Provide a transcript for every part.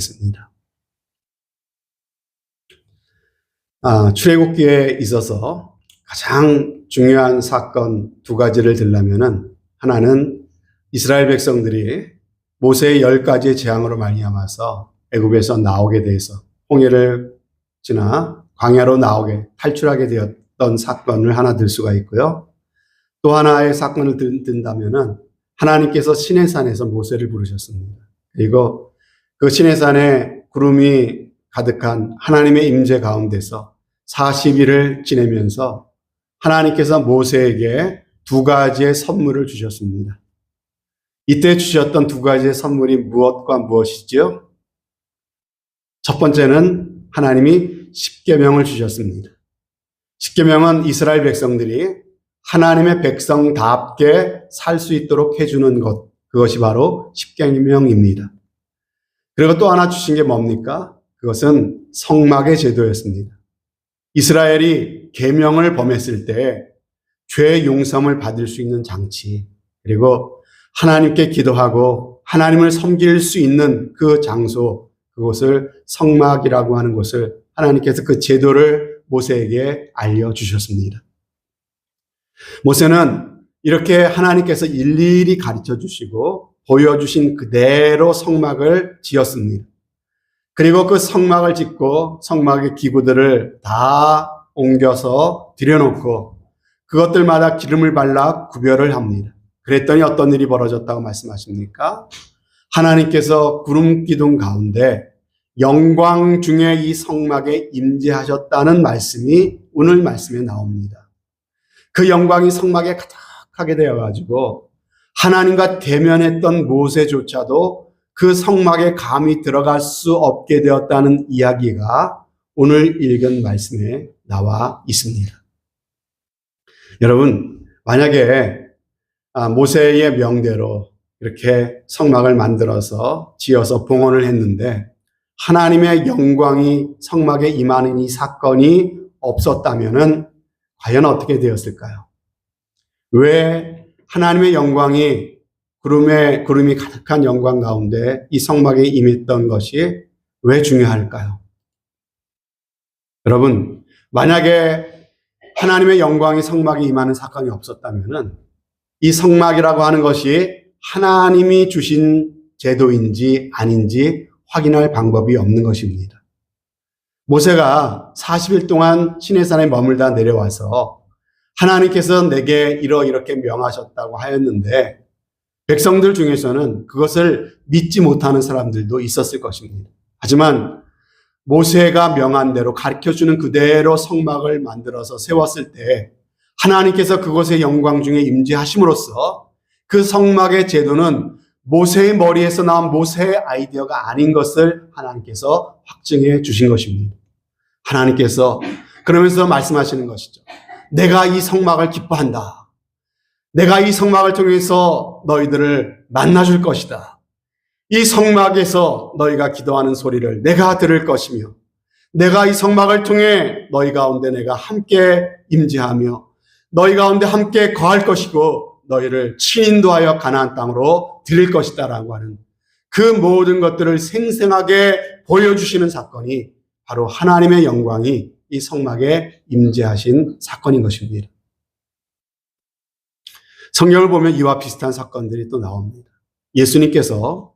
있습니다. 출애굽기에 있어서 가장 중요한 사건 두 가지를 들려면은, 하나는 이스라엘 백성들이 모세의 10가지의 재앙으로 말미암아서 애굽에서 나오게 돼서 홍해를 지나 광야로 탈출하게 되었던 사건을 하나 들 수가 있고요. 또 하나의 사건을 든다면은 하나님께서 시내산에서 모세를 부르셨습니다. 그리고 그 시내산에 구름이 가득한 하나님의 임재 가운데서 40일을 지내면서 하나님께서 모세에게 두 가지의 선물을 주셨습니다. 이때 주셨던 두 가지의 선물이 무엇과 무엇이죠? 첫 번째는 하나님이 십계명을 주셨습니다. 십계명은 이스라엘 백성들이 하나님의 백성답게 살 수 있도록 해주는 것, 그것이 바로 십계명입니다. 그리고 또 하나 주신 게 뭡니까? 그것은 성막의 제도였습니다. 이스라엘이 계명을 범했을 때 죄 용서를 받을 수 있는 장치, 그리고 하나님께 기도하고 하나님을 섬길 수 있는 그 장소, 그것을 성막이라고 하는 것을 하나님께서 그 제도를 모세에게 알려주셨습니다. 모세는 이렇게 하나님께서 일일이 가르쳐 주시고 보여주신 그대로 성막을 지었습니다. 그리고 그 성막을 짓고 성막의 기구들을 다 옮겨서 들여놓고 그것들마다 기름을 발라 구별을 합니다. 그랬더니 어떤 일이 벌어졌다고 말씀하십니까? 하나님께서 구름 기둥 가운데 영광 중에 이 성막에 임재하셨다는 말씀이 오늘 말씀에 나옵니다. 그 영광이 성막에 가득하게 되어가지고 하나님과 대면했던 모세조차도 그 성막에 감히 들어갈 수 없게 되었다는 이야기가 오늘 읽은 말씀에 나와 있습니다. 여러분, 만약에 모세의 명대로 이렇게 성막을 만들어서 지어서 봉헌을 했는데 하나님의 영광이 성막에 임하는 이 사건이 없었다면은 과연 어떻게 되었을까요? 왜 하나님의 영광이 구름이 가득한 영광 가운데 이 성막에 임했던 것이 왜 중요할까요? 여러분, 만약에 하나님의 영광이 성막에 임하는 사건이 없었다면은 이 성막이라고 하는 것이 하나님이 주신 제도인지 아닌지 확인할 방법이 없는 것입니다. 모세가 40일 동안 시내산에 머물다 내려와서 하나님께서 내게 이렇게 명하셨다고 하였는데 백성들 중에서는 그것을 믿지 못하는 사람들도 있었을 것입니다. 하지만 모세가 명한 대로 가르쳐주는 그대로 성막을 만들어서 세웠을 때 하나님께서 그곳의 영광 중에 임재하심으로써 그 성막의 제도는 모세의 머리에서 나온 모세의 아이디어가 아닌 것을 하나님께서 확증해 주신 것입니다. 하나님께서 그러면서 말씀하시는 것이죠. 내가 이 성막을 기뻐한다. 내가 이 성막을 통해서 너희들을 만나줄 것이다. 이 성막에서 너희가 기도하는 소리를 내가 들을 것이며 내가 이 성막을 통해 너희 가운데 내가 함께 임재하며 너희 가운데 함께 거할 것이고 너희를 친인도하여 가나안 땅으로 드릴 것이다 라고 하는 그 모든 것들을 생생하게 보여주시는 사건이 바로 하나님의 영광이 이 성막에 임재하신 사건인 것입니다. 성경을 보면 이와 비슷한 사건들이 또 나옵니다. 예수님께서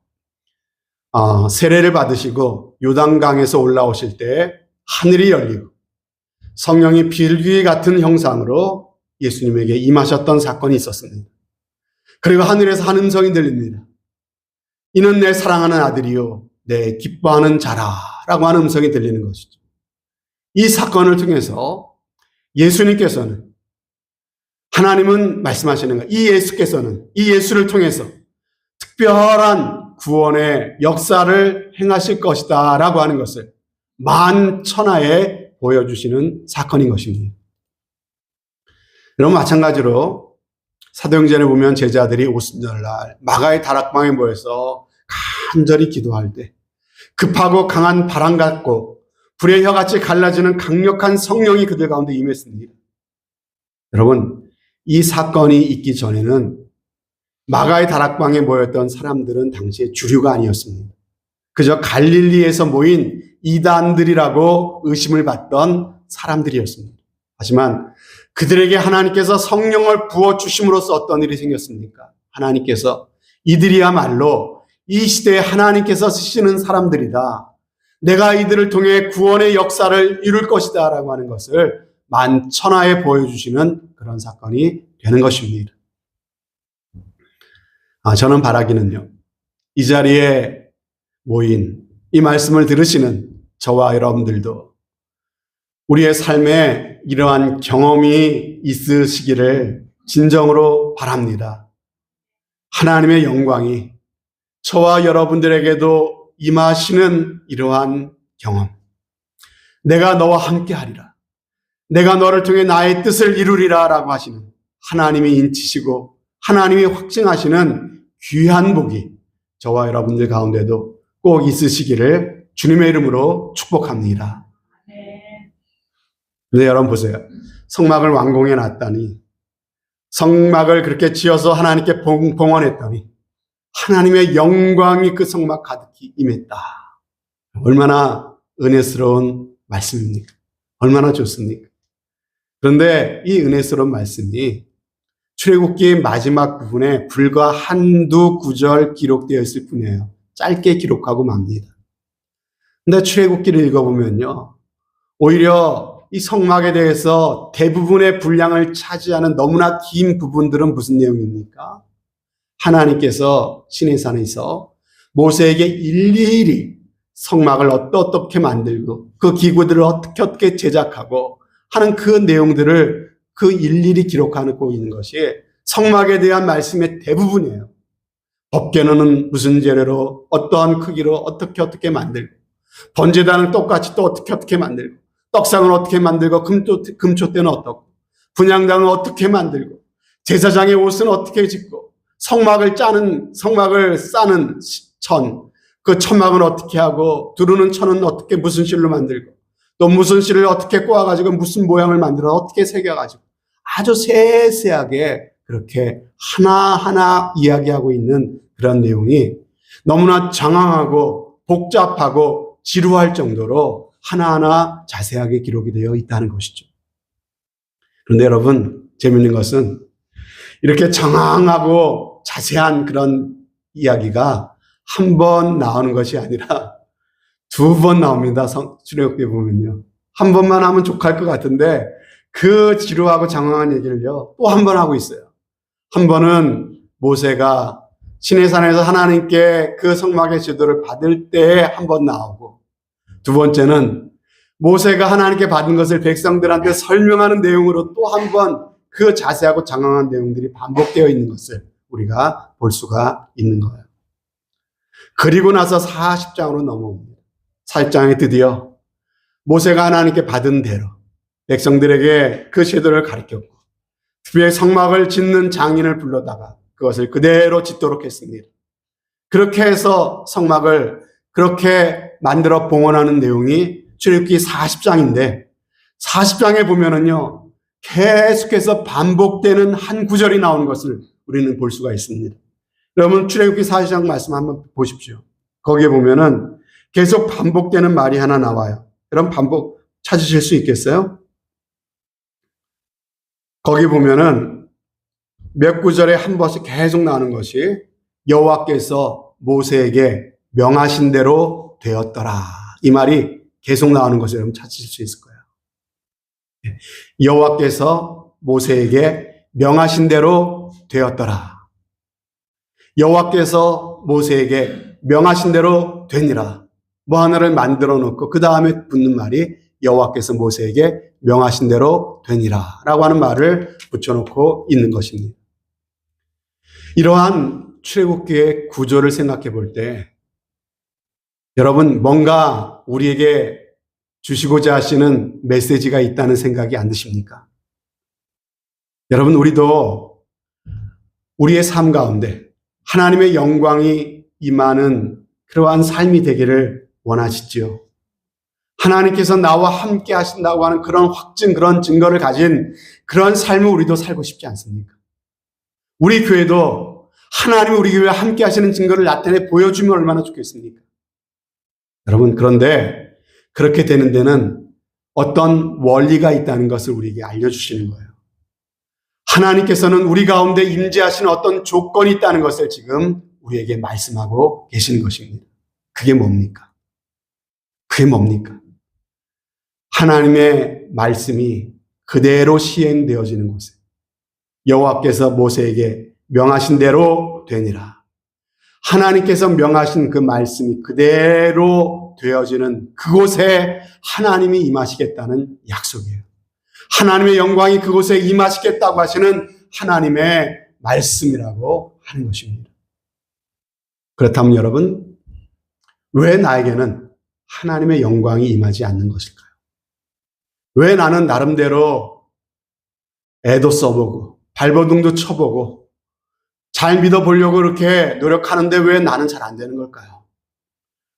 세례를 받으시고 요단강에서 올라오실 때 하늘이 열리고 성령이 비둘기 같은 형상으로 예수님에게 임하셨던 사건이 있었습니다. 그리고 하늘에서 한 음성이 들립니다. 이는 내 사랑하는 아들이요 내 기뻐하는 자라 라고 하는 음성이 들리는 것이죠. 이 사건을 통해서 예수님께서는 하나님은 말씀하시는 거예요. 이 예수를 통해서 특별한 구원의 역사를 행하실 것이다 라고 하는 것을 만천하에 보여주시는 사건인 것입니다. 여러분, 마찬가지로 사도행전에 보면 제자들이 오순절날 마가의 다락방에 모여서 간절히 기도할 때 급하고 강한 바람 같고 불의 혀같이 갈라지는 강력한 성령이 그들 가운데 임했습니다. 여러분, 이 사건이 있기 전에는 마가의 다락방에 모였던 사람들은 당시에 주류가 아니었습니다. 그저 갈릴리에서 모인 이단들이라고 의심을 받던 사람들이었습니다. 하지만 그들에게 하나님께서 성령을 부어주심으로써 어떤 일이 생겼습니까? 하나님께서 이들이야말로 이 시대에 하나님께서 쓰시는 사람들이다. 내가 이들을 통해 구원의 역사를 이룰 것이다 라고 하는 것을 만천하에 보여주시는 그런 사건이 되는 것입니다. 저는 바라기는요, 이 자리에 모인 이 말씀을 들으시는 저와 여러분들도 우리의 삶에 이러한 경험이 있으시기를 진정으로 바랍니다. 하나님의 영광이 저와 여러분들에게도 임하시는 이러한 경험. 내가 너와 함께 하리라. 내가 너를 통해 나의 뜻을 이루리라 라고 하시는 하나님이 인치시고 하나님이 확증하시는 귀한 복이 저와 여러분들 가운데도 꼭 있으시기를 주님의 이름으로 축복합니다. 네, 여러분 보세요. 성막을 완공해 놨다니, 성막을 그렇게 지어서 하나님께 봉헌했더니 하나님의 영광이 그 성막 가득히 임했다. 얼마나 은혜스러운 말씀입니까? 얼마나 좋습니까? 그런데 이 은혜스러운 말씀이 출애굽기 마지막 부분에 불과 한두 구절 기록되어 있을 뿐이에요. 짧게 기록하고 맙니다. 근데 출애굽기를 읽어보면요, 오히려 이 성막에 대해서 대부분의 분량을 차지하는 너무나 긴 부분들은 무슨 내용입니까? 하나님께서 시내산에서 모세에게 일일이 성막을 어떻게 만들고 그 기구들을 어떻게 제작하고 하는 그 내용들을 그 일일이 기록하고 있는 것이 성막에 대한 말씀의 대부분이에요. 법궤는 무슨 재료로 어떠한 크기로 어떻게 만들고, 번제단은 똑같이 또 어떻게 만들고, 떡상을 어떻게 만들고, 금초대는 어떻고, 분향단은 어떻게 만들고, 제사장의 옷은 어떻게 짓고, 성막을 싸는 천, 그 천막은 어떻게 하고, 두르는 천은 어떻게 무슨 실로 만들고, 또 무슨 실을 어떻게 꼬아가지고 무슨 모양을 만들어 어떻게 새겨가지고 아주 세세하게 그렇게 하나하나 이야기하고 있는 그런 내용이 너무나 장황하고 복잡하고 지루할 정도로 하나하나 자세하게 기록이 되어 있다는 것이죠. 그런데 여러분, 재미있는 것은 이렇게 장황하고 자세한 그런 이야기가 한 번 나오는 것이 아니라 두 번 나옵니다. 출애굽기에 보면요. 한 번만 하면 족할 것 같은데 그 지루하고 장황한 얘기를요, 또 한 번 하고 있어요. 한 번은 모세가 시내산에서 하나님께 그 성막의 제도를 받을 때에 한 번 나오고, 두 번째는 모세가 하나님께 받은 것을 백성들한테 설명하는 내용으로 또 한 번 그 자세하고 장황한 내용들이 반복되어 있는 것을 우리가 볼 수가 있는 거예요. 그리고 나서 40장으로 넘어옵니다. 40장에 드디어 모세가 하나님께 받은 대로 백성들에게 그 제도를 가르쳤고, 특별히 성막을 짓는 장인을 불러다가 그것을 그대로 짓도록 했습니다. 그렇게 해서 성막을 그렇게 만들어 봉헌하는 내용이 출애굽기 40장인데 40장에 보면은요, 계속해서 반복되는 한 구절이 나오는 것을 우리는 볼 수가 있습니다. 여러분, 출애굽기 40장 말씀 한번 보십시오. 거기에 보면은 계속 반복되는 말이 하나 나와요. 그럼 반복 찾으실 수 있겠어요? 거기 보면은 몇 구절에 한 번씩 계속 나오는 것이 여호와께서 모세에게 명하신 대로 되었더라. 이 말이 계속 나오는 것을 여러분 찾으실 수 있을 거예요. 여호와께서 모세에게 명하신 대로 되었더라. 여호와께서 모세에게 명하신 대로 되니라. 뭐 하나를 만들어 놓고 그 다음에 붙는 말이 여호와께서 모세에게 명하신 대로 되니라 라고 하는 말을 붙여놓고 있는 것입니다. 이러한 출애굽기의 구조를 생각해 볼 때 여러분, 뭔가 우리에게 주시고자 하시는 메시지가 있다는 생각이 안 드십니까? 여러분, 우리도 우리의 삶 가운데 하나님의 영광이 임하는 그러한 삶이 되기를 원하시지요. 하나님께서 나와 함께 하신다고 하는 그런 확증, 그런 증거를 가진 그런 삶을 우리도 살고 싶지 않습니까? 우리 교회도 하나님이 우리 교회와 함께 하시는 증거를 나타내 보여주면 얼마나 좋겠습니까? 여러분, 그런데 그렇게 되는 데는 어떤 원리가 있다는 것을 우리에게 알려주시는 거예요. 하나님께서는 우리 가운데 임재하시는 어떤 조건이 있다는 것을 지금 우리에게 말씀하고 계시는 것입니다. 그게 뭡니까? 그게 뭡니까? 하나님의 말씀이 그대로 시행되어지는 곳에 여호와께서 모세에게 명하신 대로 되니라. 하나님께서 명하신 그 말씀이 그대로 되어지는 그곳에 하나님이 임하시겠다는 약속이에요. 하나님의 영광이 그곳에 임하시겠다고 하시는 하나님의 말씀이라고 하는 것입니다. 그렇다면 여러분, 왜 나에게는 하나님의 영광이 임하지 않는 것일까요? 왜 나는 나름대로 애도 써보고 발버둥도 쳐보고 잘 믿어보려고 그렇게 노력하는데 왜 나는 잘 안 되는 걸까요?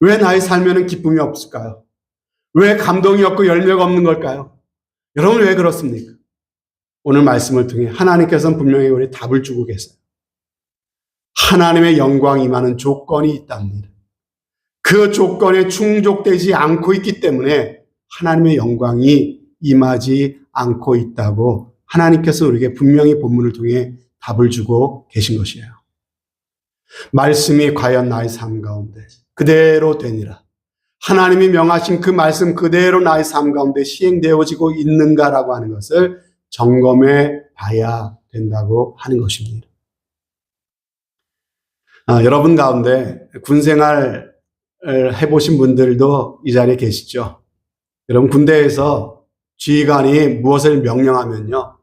왜 나의 삶에는 기쁨이 없을까요? 왜 감동이 없고 열매가 없는 걸까요? 여러분, 왜 그렇습니까? 오늘 말씀을 통해 하나님께서는 분명히 우리 답을 주고 계세요. 하나님의 영광이 임하는 조건이 있답니다. 그 조건에 충족되지 않고 있기 때문에 하나님의 영광이 임하지 않고 있다고 하나님께서 우리에게 분명히 본문을 통해 답을 주고 계신 것이에요. 말씀이 과연 나의 삶 가운데 그대로 되니라. 하나님이 명하신 그 말씀 그대로 나의 삶 가운데 시행되어지고 있는가라고 하는 것을 점검해 봐야 된다고 하는 것입니다. 여러분 가운데 군생활 해보신 분들도 이 자리에 계시죠? 여러분, 군대에서 지휘관이 무엇을 명령하면요,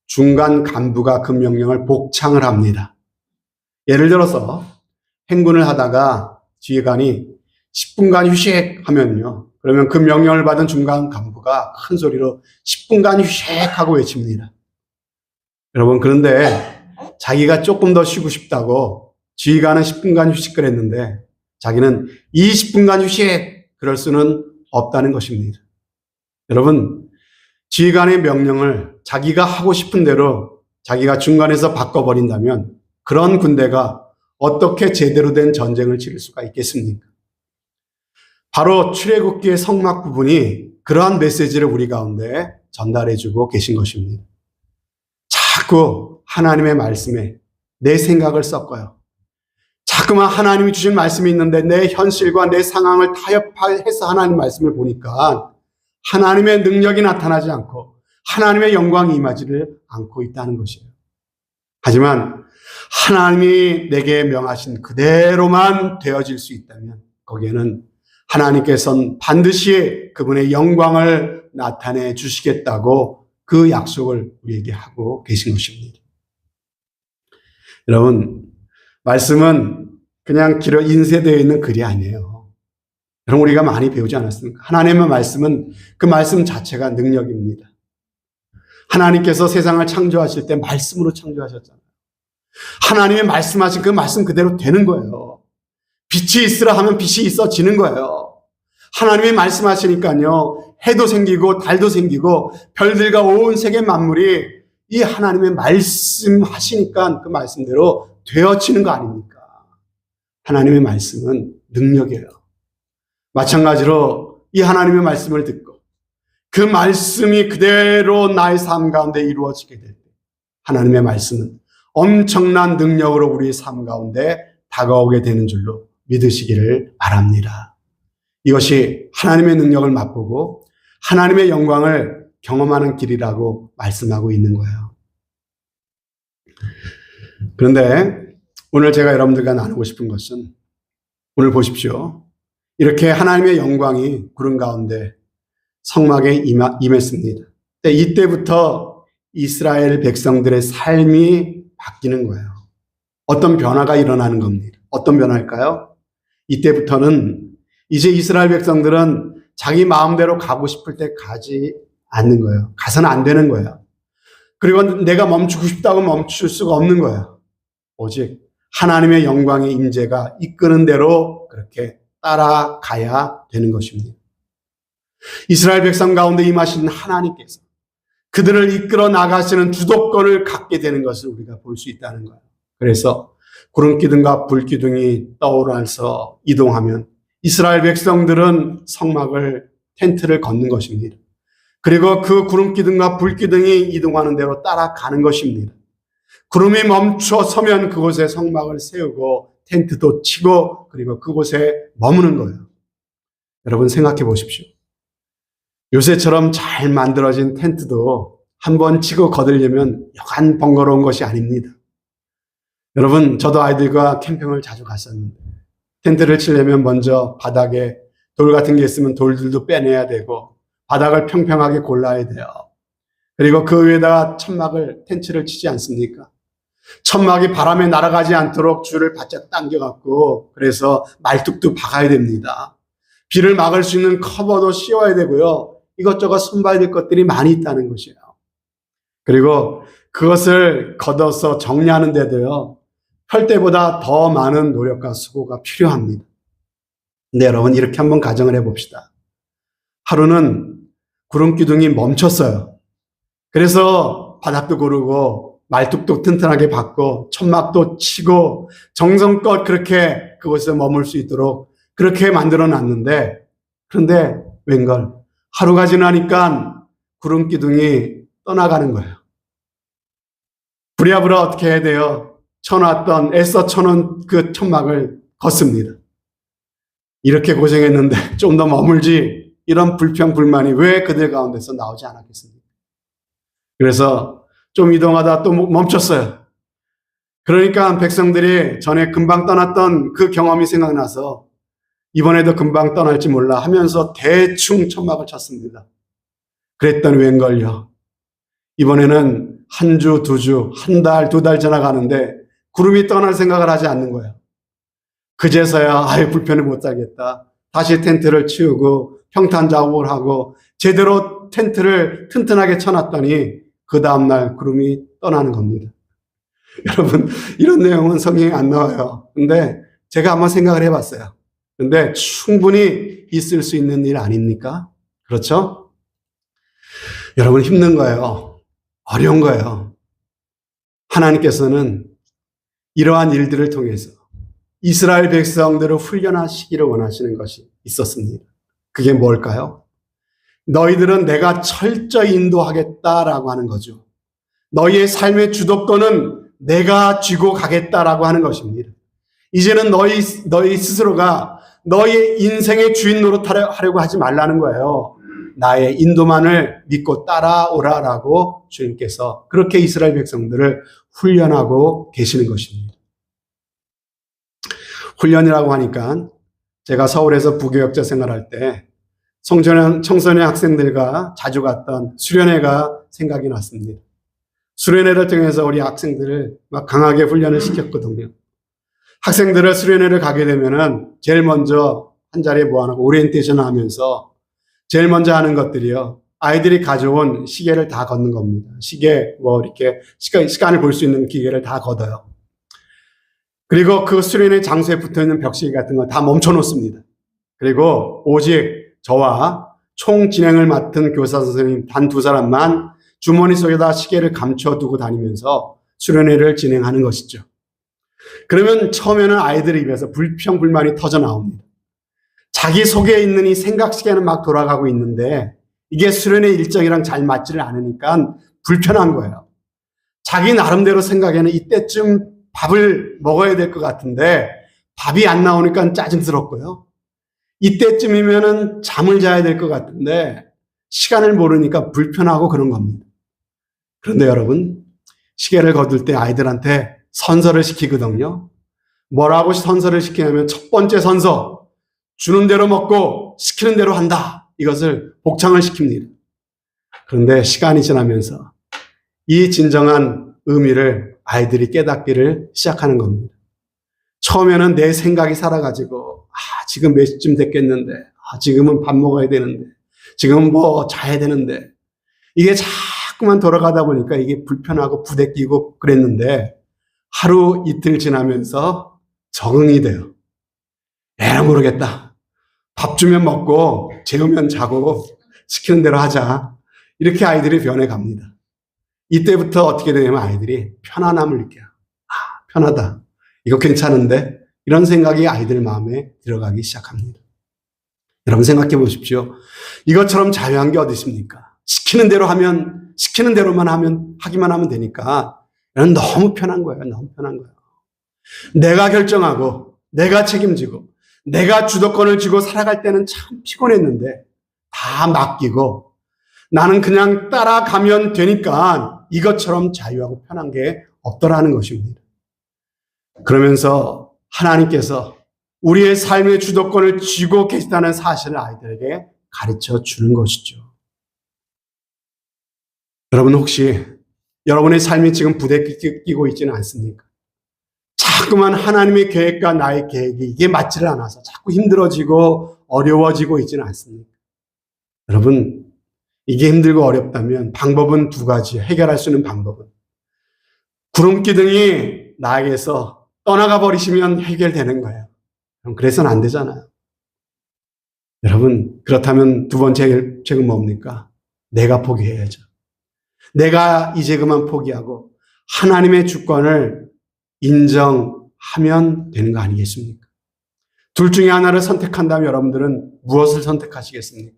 중간 간부가 그 명령을 복창을 합니다. 예를 들어서 행군을 하다가 지휘관이 10분간 휴식하면요, 그러면 그 명령을 받은 중간 간부가 큰 소리로 10분간 휴식하고 외칩니다. 여러분, 그런데 자기가 조금 더 쉬고 싶다고 지휘관은 10분간 휴식을 했는데 자기는 20분간 휴식, 그럴 수는 없다는 것입니다. 여러분, 지휘관의 명령을 자기가 하고 싶은 대로 자기가 중간에서 바꿔버린다면 그런 군대가 어떻게 제대로 된 전쟁을 치를 수가 있겠습니까? 바로 출애굽기의 성막 부분이 그러한 메시지를 우리 가운데 전달해주고 계신 것입니다. 자꾸 하나님의 말씀에 내 생각을 섞어요. 자꾸만 하나님이 주신 말씀이 있는데 내 현실과 내 상황을 타협해서 하나님 말씀을 보니까 하나님의 능력이 나타나지 않고 하나님의 영광이 임하지를 않고 있다는 것이에요. 하지만 하나님이 내게 명하신 그대로만 되어질 수 있다면 거기에는 하나님께서는 반드시 그분의 영광을 나타내 주시겠다고 그 약속을 우리에게 하고 계신 것입니다. 여러분, 말씀은 그냥 길어 인쇄되어 있는 글이 아니에요. 여러분, 우리가 많이 배우지 않았습니까? 하나님의 말씀은 그 말씀 자체가 능력입니다. 하나님께서 세상을 창조하실 때 말씀으로 창조하셨잖아요. 하나님의 말씀하신 그 말씀 그대로 되는 거예요. 빛이 있으라 하면 빛이 있어지는 거예요. 하나님이 말씀하시니까요, 해도 생기고 달도 생기고 별들과 온 세계 만물이 이 하나님의 말씀하시니까 그 말씀대로 되어지는 거 아닙니까? 하나님의 말씀은 능력이에요. 마찬가지로 이 하나님의 말씀을 듣고 그 말씀이 그대로 나의 삶 가운데 이루어지게 될 때 하나님의 말씀은 엄청난 능력으로 우리 삶 가운데 다가오게 되는 줄로 믿으시기를 바랍니다. 이것이 하나님의 능력을 맛보고 하나님의 영광을 경험하는 길이라고 말씀하고 있는 거예요. 그런데 오늘 제가 여러분들과 나누고 싶은 것은, 오늘 보십시오. 이렇게 하나님의 영광이 구름 가운데 성막에 임했습니다. 이때부터 이스라엘 백성들의 삶이 바뀌는 거예요. 어떤 변화가 일어나는 겁니다. 어떤 변화일까요? 이때부터는 이제 이스라엘 백성들은 자기 마음대로 가고 싶을 때 가지 않는 거예요. 가서는 안 되는 거예요. 그리고 내가 멈추고 싶다고 멈출 수가 없는 거예요. 오직 하나님의 영광의 임재가 이끄는 대로 그렇게 따라가야 되는 것입니다. 이스라엘 백성 가운데 임하신 하나님께서 그들을 이끌어 나가시는 주도권을 갖게 되는 것을 우리가 볼 수 있다는 거예요. 그래서 구름 기둥과 불 기둥이 떠오르면서 이동하면 이스라엘 백성들은 성막을, 텐트를 걷는 것입니다. 그리고 그 구름 기둥과 불 기둥이 이동하는 대로 따라가는 것입니다. 구름이 멈춰 서면 그곳에 성막을 세우고 텐트도 치고 그리고 그곳에 머무는 거예요. 여러분 생각해 보십시오. 요새처럼 잘 만들어진 텐트도 한번 치고 거들려면 여간 번거로운 것이 아닙니다. 여러분, 저도 아이들과 캠핑을 자주 갔었는데 텐트를 치려면 먼저 바닥에 돌 같은 게 있으면 돌들도 빼내야 되고 바닥을 평평하게 골라야 돼요. 그리고 그 위에다가 천막을, 텐트를 치지 않습니까? 천막이 바람에 날아가지 않도록 줄을 바짝 당겨갖고 그래서 말뚝도 박아야 됩니다. 비를 막을 수 있는 커버도 씌워야 되고요. 이것저것 손봐야 될 것들이 많이 있다는 것이에요. 그리고 그것을 걷어서 정리하는 데도요. 펼 때보다 더 많은 노력과 수고가 필요합니다. 근데 여러분 이렇게 한번 가정을 해봅시다. 하루는 구름 기둥이 멈췄어요. 그래서 바닥도 고르고 말뚝도 튼튼하게 박고 천막도 치고 정성껏 그렇게 그곳에 머물 수 있도록 그렇게 만들어 놨는데 그런데 웬걸 하루가 지나니까 구름 기둥이 떠나가는 거예요. 부랴부랴 어떻게 해야 돼요? 애써 쳐놓은 그 천막을 걷습니다. 이렇게 고생했는데 좀 더 머물지 이런 불평 불만이 왜 그들 가운데서 나오지 않았겠습니까? 그래서 좀 이동하다 또 멈췄어요. 그러니까 백성들이 전에 금방 떠났던 그 경험이 생각나서 이번에도 금방 떠날지 몰라 하면서 대충 천막을 쳤습니다. 그랬더니 웬걸요. 이번에는 한 주, 두 주, 한 달, 두 달 지나가는데 구름이 떠날 생각을 하지 않는 거예요. 그제서야 불편해 못 살겠다. 다시 텐트를 치우고 평탄 작업을 하고 제대로 텐트를 튼튼하게 쳐놨더니 그 다음날 구름이 떠나는 겁니다. 여러분 이런 내용은 성경에 안 나와요. 근데 제가 한번 생각을 해봤어요. 근데 충분히 있을 수 있는 일 아닙니까? 그렇죠? 여러분 힘든 거예요. 어려운 거예요. 하나님께서는 이러한 일들을 통해서 이스라엘 백성들을 훈련하시기를 원하시는 것이 있었습니다. 그게 뭘까요? 너희들은 내가 철저히 인도하겠다라고 하는 거죠. 너희의 삶의 주도권은 내가 쥐고 가겠다라고 하는 것입니다. 이제는 너희 스스로가 너희의 인생의 주인 노릇하려고 하지 말라는 거예요. 나의 인도만을 믿고 따라오라라고 주님께서 그렇게 이스라엘 백성들을 훈련하고 계시는 것입니다. 훈련이라고 하니까 제가 서울에서 부교역자 생활할 때 청소년 학생들과 자주 갔던 수련회가 생각이 났습니다. 수련회를 통해서 우리 학생들을 막 강하게 훈련을 시켰거든요. 학생들을 수련회를 가게 되면은 제일 먼저 한 자리에 모아놓고 오리엔테이션 하면서 제일 먼저 하는 것들이요. 아이들이 가져온 시계를 다 걷는 겁니다. 시계, 이렇게 시간을 볼 수 있는 기계를 다 걷어요. 그리고 그 수련회 장소에 붙어 있는 벽시계 같은 거 다 멈춰 놓습니다. 그리고 오직 저와 총 진행을 맡은 교사 선생님 단 2사람만 주머니 속에다 시계를 감춰두고 다니면서 수련회를 진행하는 것이죠. 그러면 처음에는 아이들 입에서 불평, 불만이 터져 나옵니다. 자기 속에 있는 이 생각 시계는 막 돌아가고 있는데 이게 수련회 일정이랑 잘 맞지를 않으니까 불편한 거예요. 자기 나름대로 생각에는 이때쯤 밥을 먹어야 될 것 같은데 밥이 안 나오니까 짜증스럽고요. 이때쯤이면은 잠을 자야 될 것 같은데 시간을 모르니까 불편하고 그런 겁니다. 그런데 여러분, 시계를 거둘 때 아이들한테 선서를 시키거든요. 뭐라고 선서를 시키냐면 첫 번째 선서, 주는 대로 먹고 시키는 대로 한다. 이것을 복창을 시킵니다. 그런데 시간이 지나면서 이 진정한 의미를 아이들이 깨닫기를 시작하는 겁니다. 처음에는 내 생각이 살아가지고 지금 몇 시쯤 됐겠는데 지금은 밥 먹어야 되는데 지금은 자야 되는데 이게 자꾸만 돌아가다 보니까 이게 불편하고 부대끼고 그랬는데 하루 이틀 지나면서 적응이 돼요. 에라 모르겠다. 밥 주면 먹고 재우면 자고 시키는 대로 하자. 이렇게 아이들이 변해갑니다. 이때부터 어떻게 되냐면 아이들이 편안함을 느껴요. 편하다. 이거 괜찮은데? 이런 생각이 아이들 마음에 들어가기 시작합니다. 여러분 생각해 보십시오. 이것처럼 자유한 게 어디 있습니까? 시키는 대로만 하기만 하면 되니까. 이건 너무 편한 거예요. 너무 편한 거예요. 내가 결정하고, 내가 책임지고, 내가 주도권을 쥐고 살아갈 때는 참 피곤했는데, 다 맡기고, 나는 그냥 따라가면 되니까 이것처럼 자유하고 편한 게 없더라는 것입니다. 그러면서 하나님께서 우리의 삶의 주도권을 쥐고 계시다는 사실을 아이들에게 가르쳐 주는 것이죠. 여러분 혹시 여러분의 삶이 지금 부대끼고 있지는 않습니까? 자꾸만 하나님의 계획과 나의 계획이 이게 맞지를 않아서 자꾸 힘들어지고 어려워지고 있지는 않습니까? 여러분 이게 힘들고 어렵다면 방법은 두 가지, 해결할 수 있는 방법은 구름기둥이 나에게서 떠나가 버리시면 해결되는 거예요. 그래서는 안 되잖아요. 여러분 그렇다면 두 번째 해결책은 뭡니까? 내가 포기해야죠. 내가 이제 그만 포기하고 하나님의 주권을 인정하면 되는 거 아니겠습니까? 둘 중에 하나를 선택한다면 여러분들은 무엇을 선택하시겠습니까?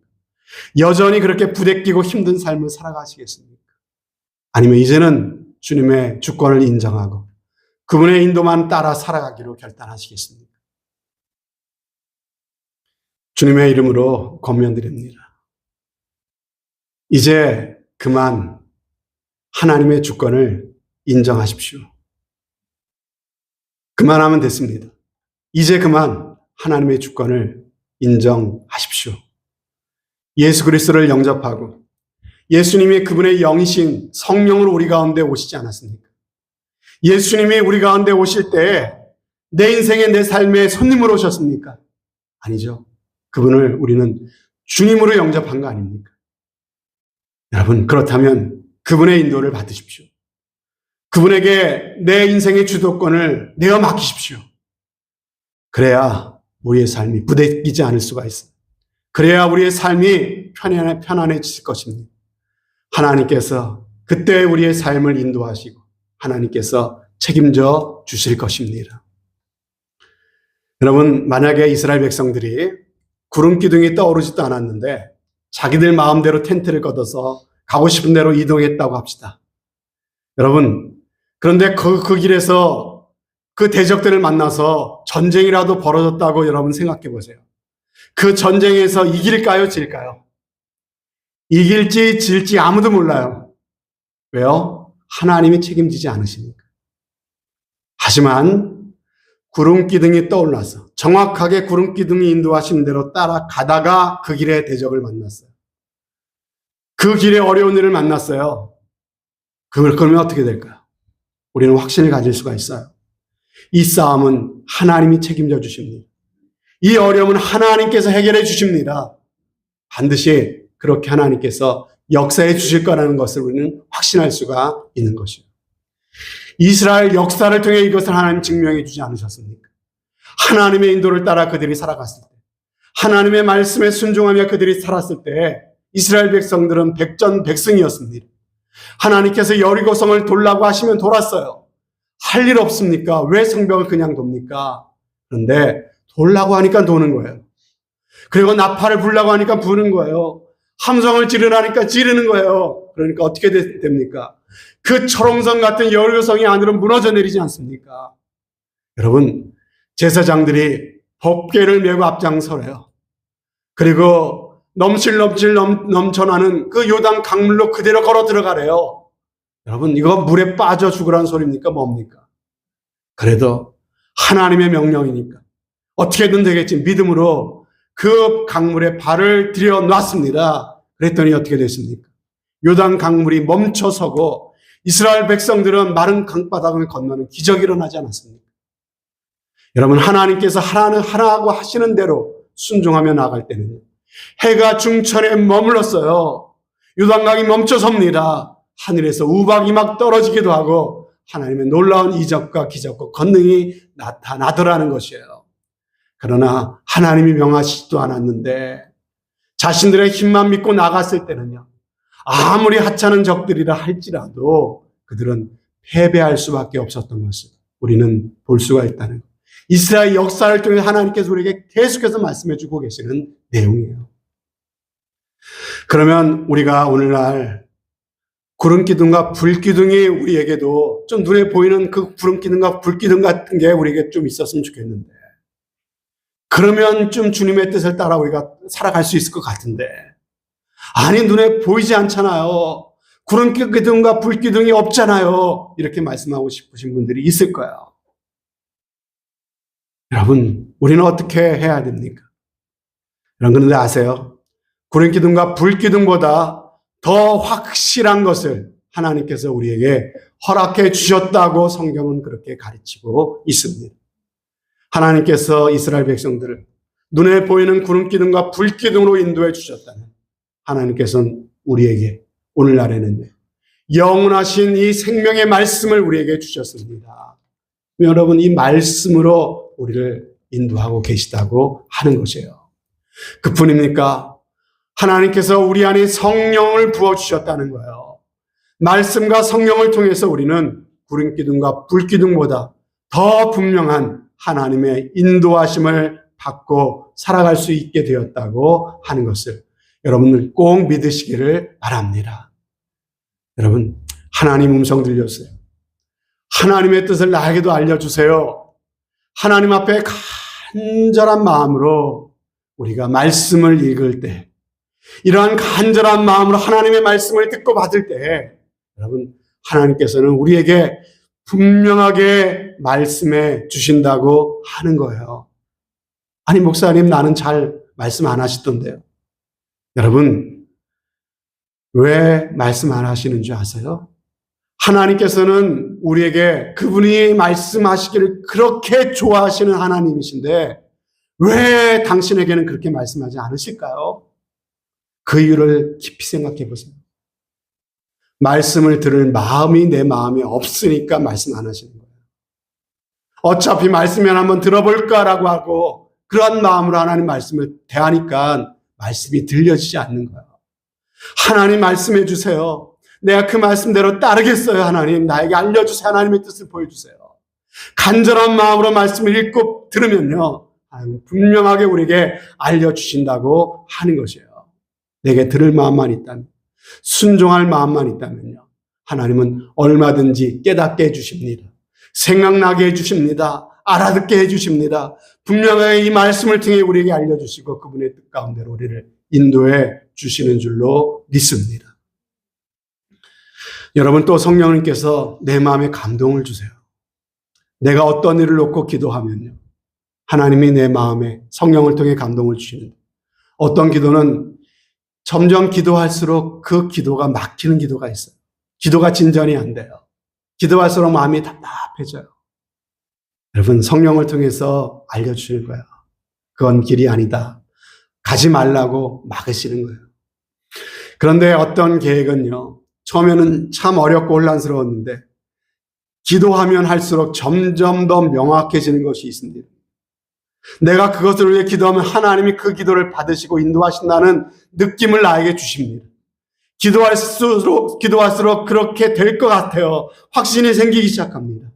여전히 그렇게 부대끼고 힘든 삶을 살아가시겠습니까? 아니면 이제는 주님의 주권을 인정하고 그분의 인도만 따라 살아가기로 결단하시겠습니까? 주님의 이름으로 권면드립니다. 이제 그만 하나님의 주권을 인정하십시오. 그만하면 됐습니다. 이제 그만 하나님의 주권을 인정하십시오. 예수 그리스도를 영접하고 예수님이 그분의 영이신 성령으로 우리 가운데 오시지 않았습니까? 예수님이 우리 가운데 오실 때 내 인생에 내 삶에 손님으로 오셨습니까? 아니죠. 그분을 우리는 주님으로 영접한 거 아닙니까? 여러분 그렇다면 그분의 인도를 받으십시오. 그분에게 내 인생의 주도권을 내어 맡기십시오. 그래야 우리의 삶이 부대끼지 않을 수가 있어요. 그래야 우리의 삶이 편안해질 것입니다. 하나님께서 그때 우리의 삶을 인도하시고 하나님께서 책임져 주실 것입니다. 여러분 만약에 이스라엘 백성들이 구름 기둥이 떠오르지도 않았는데 자기들 마음대로 텐트를 걷어서 가고 싶은 대로 이동했다고 합시다. 여러분 그런데 그 길에서 그 대적들을 만나서 전쟁이라도 벌어졌다고 여러분 생각해 보세요. 그 전쟁에서 이길까요? 질까요? 이길지 질지 아무도 몰라요. 왜요? 하나님이 책임지지 않으시니까. 하지만 구름기둥이 떠올라서 정확하게 구름기둥이 인도하시는 대로 따라가다가 그 길에 대적을 만났어요. 그 길에 어려운 일을 만났어요. 그러면 어떻게 될까요? 우리는 확신을 가질 수가 있어요. 이 싸움은 하나님이 책임져 주십니다. 이 어려움은 하나님께서 해결해 주십니다. 반드시 그렇게 하나님께서 역사해 주실 거라는 것을 우리는 확신할 수가 있는 것이에요. 이스라엘 역사를 통해 이것을 하나님 증명해 주지 않으셨습니까? 하나님의 인도를 따라 그들이 살아갔을 때, 하나님의 말씀에 순종하며 그들이 살았을 때 이스라엘 백성들은 백전백승이었습니다. 하나님께서 여리고성을 돌라고 하시면 돌았어요. 할 일 없습니까? 왜 성벽을 그냥 돕니까? 그런데 돌라고 하니까 도는 거예요. 그리고 나팔을 불라고 하니까 부는 거예요. 함성을 지르라니까 지르는 거예요. 그러니까 어떻게 됩니까? 그 초롱성 같은 여리고성이 안으로 무너져 내리지 않습니까? 여러분, 제사장들이 법궤를 메고 앞장서래요. 그리고 넘쳐나는 그 요단 강물로 그대로 걸어 들어가래요. 여러분, 이거 물에 빠져 죽으라는 소리입니까? 뭡니까? 그래도 하나님의 명령이니까 어떻게든 되겠지 믿음으로 그 강물에 발을 들여놨습니다. 그랬더니 어떻게 됐습니까? 요단 강물이 멈춰서고 이스라엘 백성들은 마른 강바닥을 건너는 기적이 일어나지 않았습니까? 여러분 하나님께서 하라고 하시는 대로 순종하며 나갈 때는 해가 중천에 머물렀어요. 요단강이 멈춰섭니다. 하늘에서 우박이 막 떨어지기도 하고 하나님의 놀라운 이적과 기적과 권능이 나타나더라는 것이에요. 그러나 하나님이 명하시지도 않았는데 자신들의 힘만 믿고 나갔을 때는요. 아무리 하찮은 적들이라 할지라도 그들은 패배할 수밖에 없었던 것을 우리는 볼 수가 있다는 것. 이스라엘 역사를 통해 하나님께서 우리에게 계속해서 말씀해 주고 계시는 내용이에요. 그러면 우리가 오늘날 구름기둥과 불기둥이 우리에게도 좀 눈에 보이는 그 구름기둥과 불기둥 같은 게 우리에게 좀 있었으면 좋겠는데, 그러면 좀 주님의 뜻을 따라 우리가 살아갈 수 있을 것 같은데, 아니 눈에 보이지 않잖아요. 구름기둥과 불기둥이 없잖아요. 이렇게 말씀하고 싶으신 분들이 있을 거예요. 여러분, 우리는 어떻게 해야 됩니까? 여러분, 그런데 아세요? 구름기둥과 불기둥보다 더 확실한 것을 하나님께서 우리에게 허락해 주셨다고 성경은 그렇게 가르치고 있습니다. 하나님께서 이스라엘 백성들을 눈에 보이는 구름기둥과 불기둥으로 인도해 주셨다면, 하나님께서는 우리에게 오늘날에는 영원하신 이 생명의 말씀을 우리에게 주셨습니다. 여러분, 이 말씀으로 우리를 인도하고 계시다고 하는 것이에요. 그뿐입니까? 하나님께서 우리 안에 성령을 부어주셨다는 거예요. 말씀과 성령을 통해서 우리는 구름기둥과 불기둥보다 더 분명한 하나님의 인도하심을 받고 살아갈 수 있게 되었다고 하는 것을 여러분들 꼭 믿으시기를 바랍니다. 여러분, 하나님 음성 들렸어요. 하나님의 뜻을 나에게도 알려주세요. 하나님 앞에 간절한 마음으로 우리가 말씀을 읽을 때, 이러한 간절한 마음으로 하나님의 말씀을 듣고 받을 때, 여러분, 하나님께서는 우리에게 분명하게 말씀해 주신다고 하는 거예요. 아니, 목사님, 나는 잘 말씀 안 하시던데요. 여러분, 왜 말씀 안 하시는 줄 아세요? 하나님께서는 우리에게 그분이 말씀하시기를 그렇게 좋아하시는 하나님이신데 왜 당신에게는 그렇게 말씀하지 않으실까요? 그 이유를 깊이 생각해 보세요. 말씀을 들을 마음이 내 마음에 없으니까 말씀 안 하시는 거예요. 어차피 말씀이면 한번 들어볼까라고 하고 그런 마음으로 하나님 말씀을 대하니까 말씀이 들려지지 않는 거예요. 하나님 말씀해 주세요. 내가 그 말씀대로 따르겠어요. 하나님, 나에게 알려주세요. 하나님의 뜻을 보여주세요. 간절한 마음으로 말씀을 읽고 들으면요, 하나님 분명하게 우리에게 알려주신다고 하는 것이에요. 내게 들을 마음만 있다면, 순종할 마음만 있다면요, 하나님은 얼마든지 깨닫게 해주십니다. 생각나게 해주십니다. 알아듣게 해주십니다. 분명하게 이 말씀을 통해 우리에게 알려주시고 그분의 뜻 가운데로 우리를 인도해 주시는 줄로 믿습니다. 여러분, 또 성령님께서 내 마음에 감동을 주세요. 내가 어떤 일을 놓고 기도하면요, 하나님이 내 마음에 성령을 통해 감동을 주시는데, 어떤 기도는 점점 기도할수록 그 기도가 막히는 기도가 있어요. 기도가 진전이 안 돼요. 기도할수록 마음이 답답해져요. 여러분, 성령을 통해서 알려주시는 거예요. 그건 길이 아니다. 가지 말라고 막으시는 거예요. 그런데 어떤 계획은요, 처음에는 참 어렵고 혼란스러웠는데 기도하면 할수록 점점 더 명확해지는 것이 있습니다. 내가 그것을 위해 기도하면 하나님이 그 기도를 받으시고 인도하신다는 느낌을 나에게 주십니다. 기도할수록 그렇게 될 것 같아요. 확신이 생기기 시작합니다.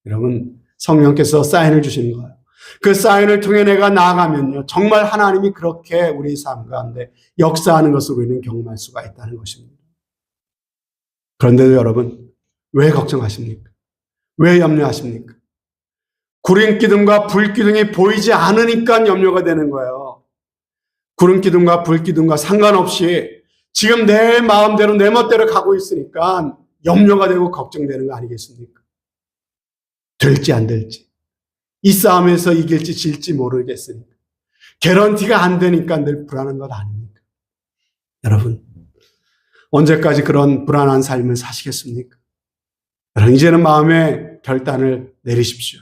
여러분, 성령께서 사인을 주시는 거예요. 그 사인을 통해 내가 나아가면요, 정말 하나님이 그렇게 우리 삶 가운데 역사하는 것을 우리는 경험할 수가 있다는 것입니다. 그런데도 여러분, 왜 걱정하십니까? 왜 염려하십니까? 구름기둥과 불기둥이 보이지 않으니까 염려가 되는 거예요. 구름기둥과 불기둥과 상관없이 지금 내 마음대로 내 멋대로 가고 있으니까 염려가 되고 걱정되는 거 아니겠습니까? 될지 안 될지, 이 싸움에서 이길지 질지 모르겠으니까, 개런티가 안 되니까 늘 불안한 것 아닙니까? 여러분, 언제까지 그런 불안한 삶을 사시겠습니까? 여러분, 이제는 마음의 결단을 내리십시오.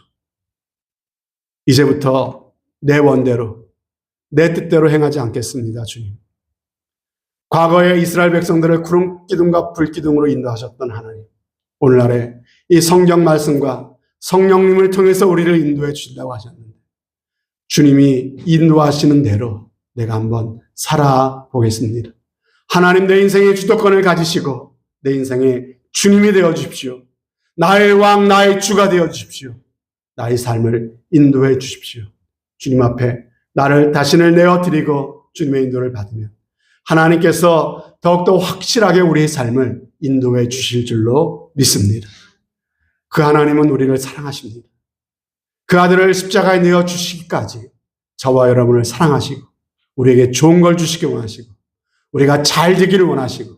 이제부터 내 원대로, 내 뜻대로 행하지 않겠습니다, 주님. 과거에 이스라엘 백성들을 구름기둥과 불기둥으로 인도하셨던 하나님, 오늘날에 이 성경 말씀과 성령님을 통해서 우리를 인도해 주신다고 하셨는데, 주님이 인도하시는 대로 내가 한번 살아보겠습니다. 하나님, 내 인생의 주도권을 가지시고 내 인생의 주님이 되어 주십시오. 나의 왕, 나의 주가 되어 주십시오. 나의 삶을 인도해 주십시오. 주님 앞에 나를 자신을 내어드리고 주님의 인도를 받으면 하나님께서 더욱더 확실하게 우리의 삶을 인도해 주실 줄로 믿습니다. 그 하나님은 우리를 사랑하십니다. 그 아들을 십자가에 내어 주시기까지 저와 여러분을 사랑하시고 우리에게 좋은 걸 주시기 원하시고 우리가 잘 되기를 원하시고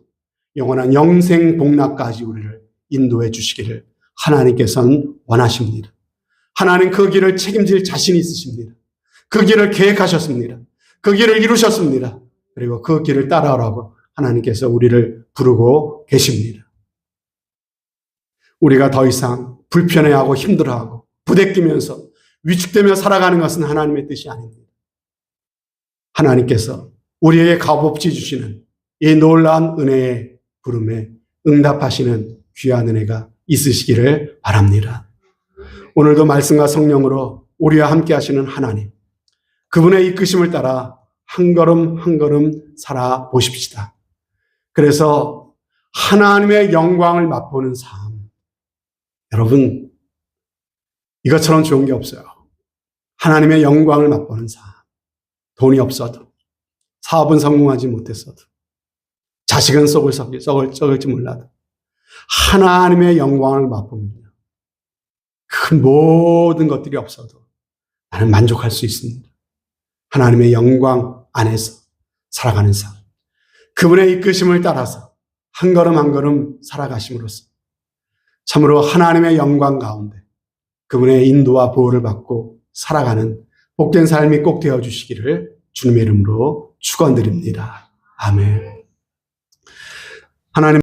영원한 영생 복락까지 우리를 인도해 주시기를 하나님께서는 원하십니다. 하나님 그 길을 책임질 자신이 있으십니다. 그 길을 계획하셨습니다. 그 길을 이루셨습니다. 그리고 그 길을 따라오라고 하나님께서 우리를 부르고 계십니다. 우리가 더 이상 불편해하고 힘들어하고 부대끼면서 위축되며 살아가는 것은 하나님의 뜻이 아닙니다. 하나님께서 우리에게 값없이 주시는 이 놀라운 은혜의 부름에 응답하시는 귀한 은혜가 있으시기를 바랍니다. 오늘도 말씀과 성령으로 우리와 함께 하시는 하나님, 그분의 이끄심을 따라 한 걸음 한 걸음 살아보십시다. 그래서 하나님의 영광을 맛보는 삶, 여러분 이것처럼 좋은 게 없어요. 하나님의 영광을 맛보는 삶, 돈이 없어도 사업은 성공하지 못했어도 자식은 썩을지 몰라도 하나님의 영광을 맛보면요, 그 모든 것들이 없어도 나는 만족할 수 있습니다. 하나님의 영광 안에서 살아가는 삶, 그분의 이끄심을 따라서 한 걸음 한 걸음 살아가심으로써 참으로 하나님의 영광 가운데 그분의 인도와 보호를 받고 살아가는 복된 삶이 꼭 되어주시기를 주님의 이름으로 축원드립니다. 아멘. 하나님